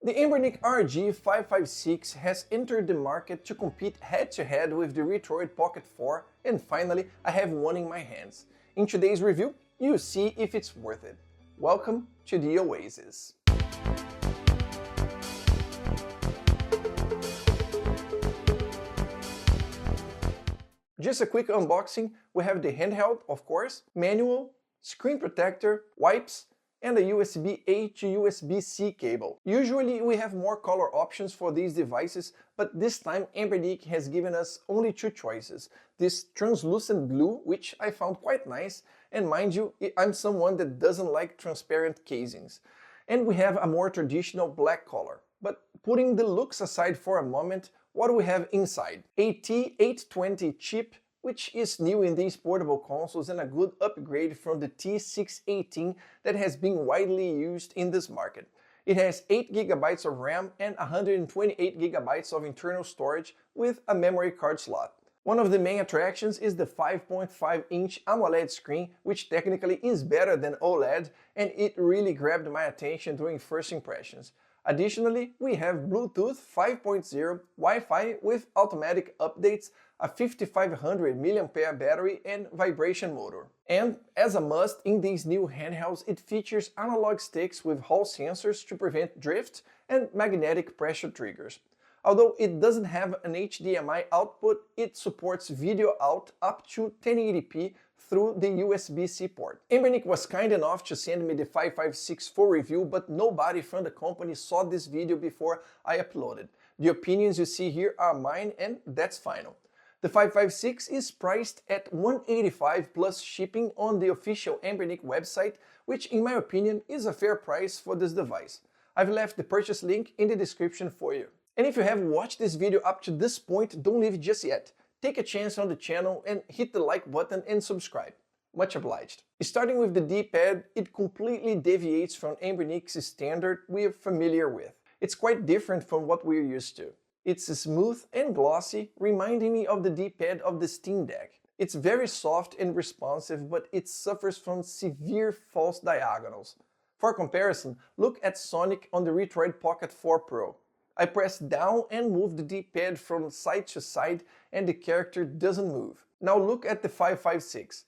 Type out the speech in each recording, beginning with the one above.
The Anbernic RG556 has entered the market to compete head-to-head with the Retroid Pocket 4, and finally I have one in my hands. In today's review, you'll see if it's worth it. Welcome to the Oasis. Just a quick unboxing, we have the handheld, of course, manual, screen protector, wipes, and a USB-A to USB-C cable. Usually we have more color options for these devices, but this time Anbernic has given us only two choices. This translucent blue, which I found quite nice, and mind you, I'm someone that doesn't like transparent casings. And we have a more traditional black color. But putting the looks aside for a moment, what do we have inside? A T820 chip, which is new in these portable consoles and a good upgrade from the T618 that has been widely used in this market. It has 8 GB of RAM and 128 GB of internal storage with a memory card slot. One of the main attractions is the 5.5-inch AMOLED screen, which technically is better than OLED, and it really grabbed my attention during first impressions. Additionally, we have Bluetooth 5.0, Wi-Fi with automatic updates, a 5500 mAh battery and vibration motor. And as a must in these new handhelds, it features analog sticks with Hall sensors to prevent drift and magnetic pressure triggers. Although it doesn't have an HDMI output, it supports video out up to 1080p through the USB-C port. Anbernic was kind enough to send me the 556 full review, but nobody from the company saw this video before I uploaded. The opinions you see here are mine, and that's final. The 556 is priced at $185 plus shipping on the official Anbernic website, which in my opinion is a fair price for this device. I've left the purchase link in the description for you. And if you have watched this video up to this point, don't leave just yet. Take a chance on the channel and hit the like button and subscribe. Much obliged. Starting with the D-pad, it completely deviates from Anbernic's standard we're familiar with. It's quite different from what we're used to. It's smooth and glossy, reminding me of the D-pad of the Steam Deck. It's very soft and responsive, but it suffers from severe false diagonals. For comparison, look at Sonic on the Retroid Pocket 4 Pro. I press down and move the D-pad from side to side and the character doesn't move. Now look at the 556.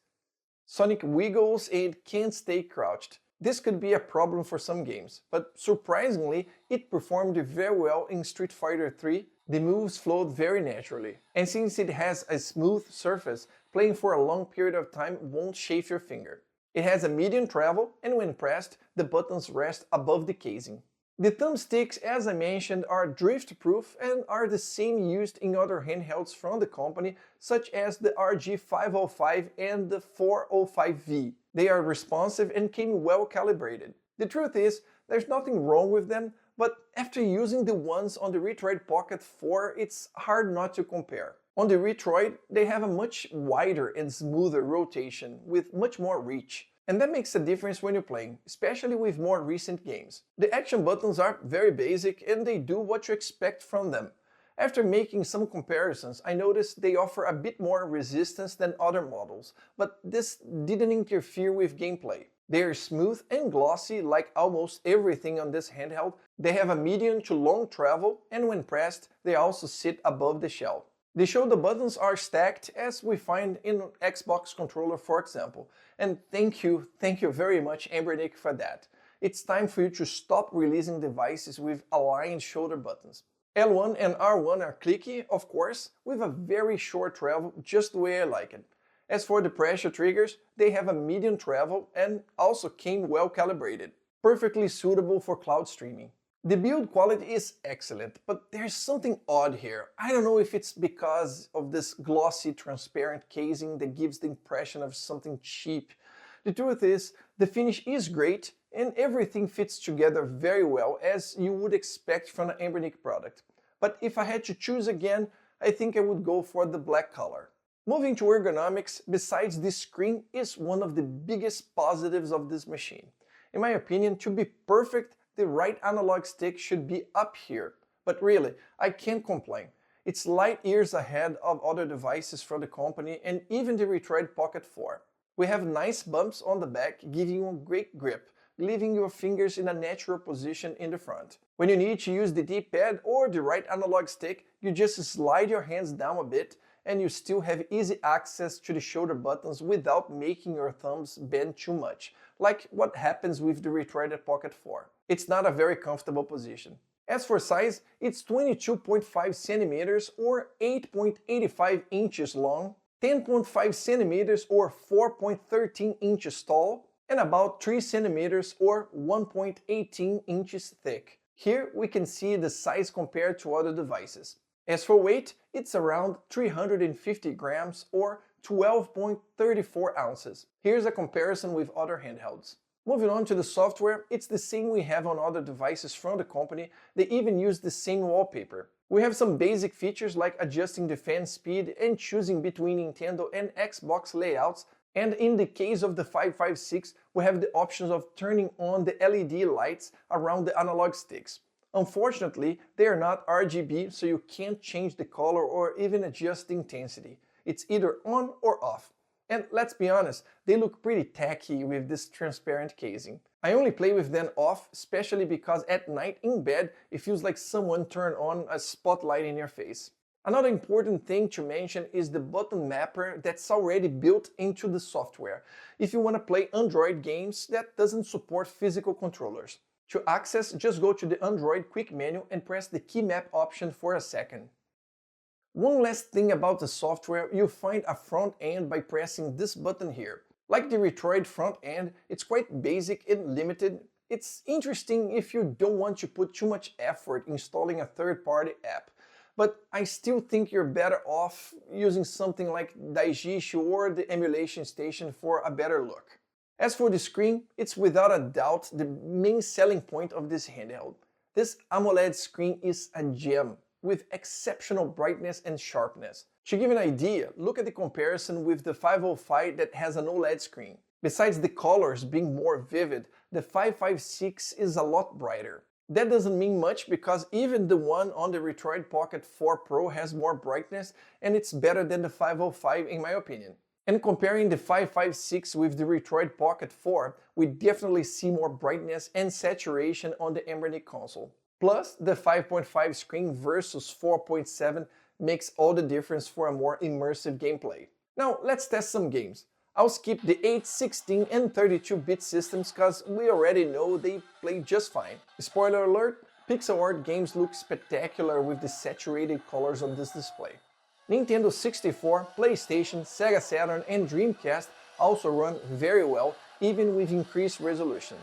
Sonic wiggles and can't stay crouched. This could be a problem for some games, but surprisingly, it performed very well in Street Fighter 3. The moves flowed very naturally. And since it has a smooth surface, playing for a long period of time won't chafe your finger. It has a medium travel, and when pressed, the buttons rest above the casing. The thumbsticks, as I mentioned, are drift-proof and are the same used in other handhelds from the company, such as the RG505 and the 405V. They are responsive and came well calibrated. The truth is, there's nothing wrong with them, but after using the ones on the Retroid Pocket 4, it's hard not to compare. On the Retroid, they have a much wider and smoother rotation with much more reach. And that makes a difference when you're playing, especially with more recent games. The action buttons are very basic and they do what you expect from them. After making some comparisons, I noticed they offer a bit more resistance than other models, but this didn't interfere with gameplay. They are smooth and glossy like almost everything on this handheld. They have a medium to long travel, and when pressed, they also sit above the shell. The shoulder buttons are stacked as we find in an Xbox controller, for example. And thank you very much Anbernic for that. It's time for you to stop releasing devices with aligned shoulder buttons. L1 and R1 are clicky, of course, with a very short travel, just the way I like it. As for the pressure triggers, they have a medium travel and also came well calibrated, perfectly suitable for cloud streaming. The build quality is excellent, but there's something odd here. I don't know if it's because of this glossy, transparent casing that gives the impression of something cheap. The truth is, the finish is great and everything fits together very well, as you would expect from an Anbernic product. But if I had to choose again, I think I would go for the black color. Moving to ergonomics, besides this screen, is one of the biggest positives of this machine. In my opinion, to be perfect, the right analog stick should be up here, but really, I can't complain. It's light years ahead of other devices from the company and even the Retroid Pocket 4. We have nice bumps on the back, giving you a great grip, leaving your fingers in a natural position in the front. When you need to use the D-pad or the right analog stick, you just slide your hands down a bit and you still have easy access to the shoulder buttons without making your thumbs bend too much, like what happens with the retracted Pocket 4. It's not a very comfortable position. As for size, it's 22.5 centimeters or 8.85 inches long, 10.5 centimeters or 4.13 inches tall, and about 3 centimeters or 1.18 inches thick. Here we can see the size compared to other devices. As for weight, it's around 350 grams or 12.34 ounces. Here's a comparison with other handhelds. Moving on to the software, it's the same we have on other devices from the company. They even use the same wallpaper. We have some basic features like adjusting the fan speed and choosing between Nintendo and Xbox layouts, and in the case of the 556, we have the options of turning on the LED lights around the analog sticks. Unfortunately, they are not RGB, so you can't change the color or even adjust the intensity. It's either on or off. And let's be honest, they look pretty tacky with this transparent casing. I only play with them off, especially because at night in bed, it feels like someone turned on a spotlight in your face. Another important thing to mention is the button mapper that's already built into the software, if you want to play Android games that doesn't support physical controllers. To access, just go to the Android quick menu and press the key map option for a second. One last thing about the software, you'll find a front end by pressing this button here. Like the Retroid front end, it's quite basic and limited. It's interesting if you don't want to put too much effort installing a third-party app, but I still think you're better off using something like Daijishu or the emulation station for a better look. As for the screen, it's without a doubt the main selling point of this handheld. This AMOLED screen is a gem, with exceptional brightness and sharpness. To give an idea, look at the comparison with the 505 that has an OLED screen. Besides the colors being more vivid, the 556 is a lot brighter. That doesn't mean much because even the one on the Retroid Pocket 4 Pro has more brightness and it's better than the 505 in my opinion. And comparing the 556 with the Retroid Pocket 4, we definitely see more brightness and saturation on the Anbernic console. Plus, the 5.5 screen versus 4.7 makes all the difference for a more immersive gameplay. Now, let's test some games. I'll skip the 8, 16 and 32-bit systems cause we already know they play just fine. Spoiler alert, pixel art games look spectacular with the saturated colors on this display. Nintendo 64, PlayStation, Sega Saturn and Dreamcast also run very well, even with increased resolution.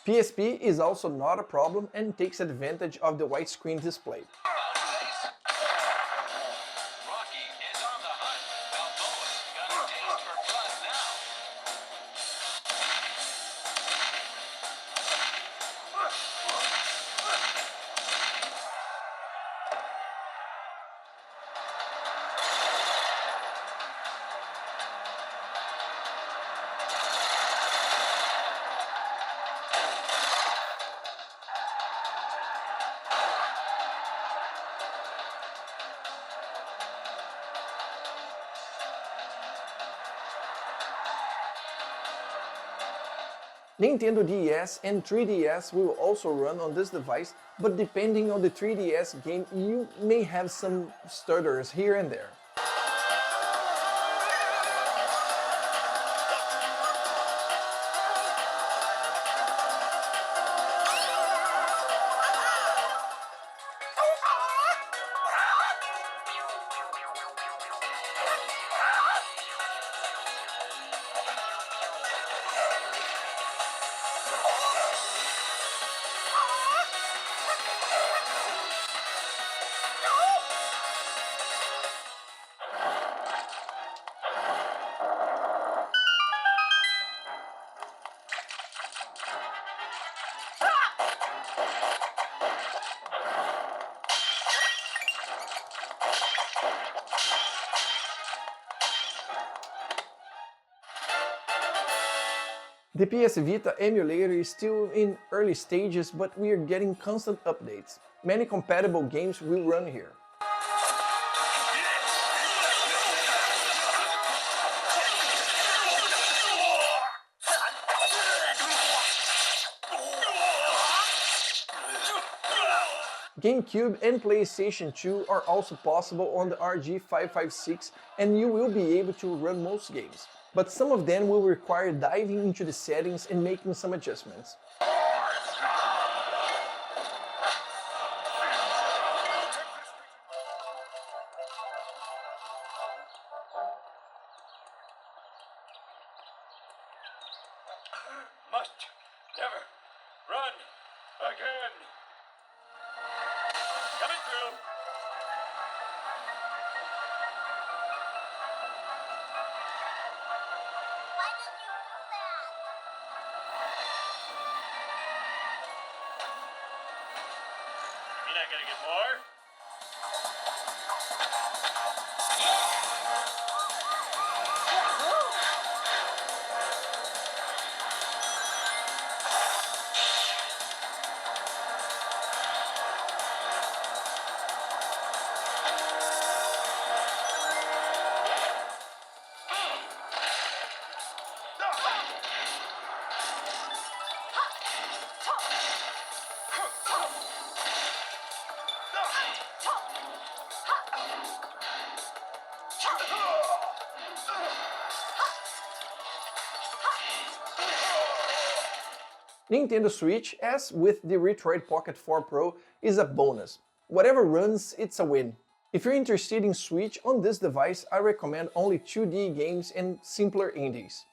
PSP is also not a problem and takes advantage of the widescreen display. Nintendo DS and 3DS will also run on this device, but depending on the 3DS game, you may have some stutters here and there. The PS Vita emulator is still in early stages, but we are getting constant updates. Many compatible games will run here. GameCube and PlayStation 2 are also possible on the RG556, and you will be able to run most games. But some of them will require diving into the settings and making some adjustments. Must never run again. Coming through. Why did you do that? You're not gonna get more? Nintendo Switch, as with the Retroid Pocket 4 Pro, is a bonus. Whatever runs, it's a win. If you're interested in Switch on this device, I recommend only 2D games and simpler indies.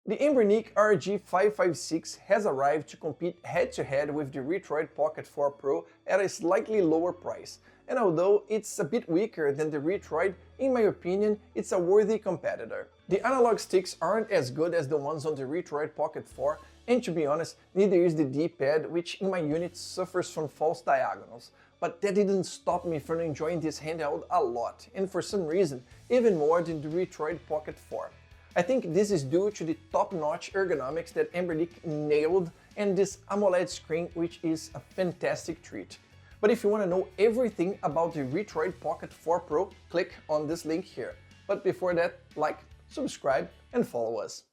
The Anbernic RG556 has arrived to compete head-to-head with the Retroid Pocket 4 Pro at a slightly lower price, and although it's a bit weaker than the Retroid, in my opinion, it's a worthy competitor. The analog sticks aren't as good as the ones on the Retroid Pocket 4, and to be honest, neither is the D-pad, which in my unit suffers from false diagonals. But that didn't stop me from enjoying this handheld a lot, and for some reason, even more than the Retroid Pocket 4. I think this is due to the top-notch ergonomics that Anbernic nailed and this AMOLED screen, which is a fantastic treat. But if you want to know everything about the Retroid Pocket 4 Pro, click on this link here. But before that, like, subscribe and follow us.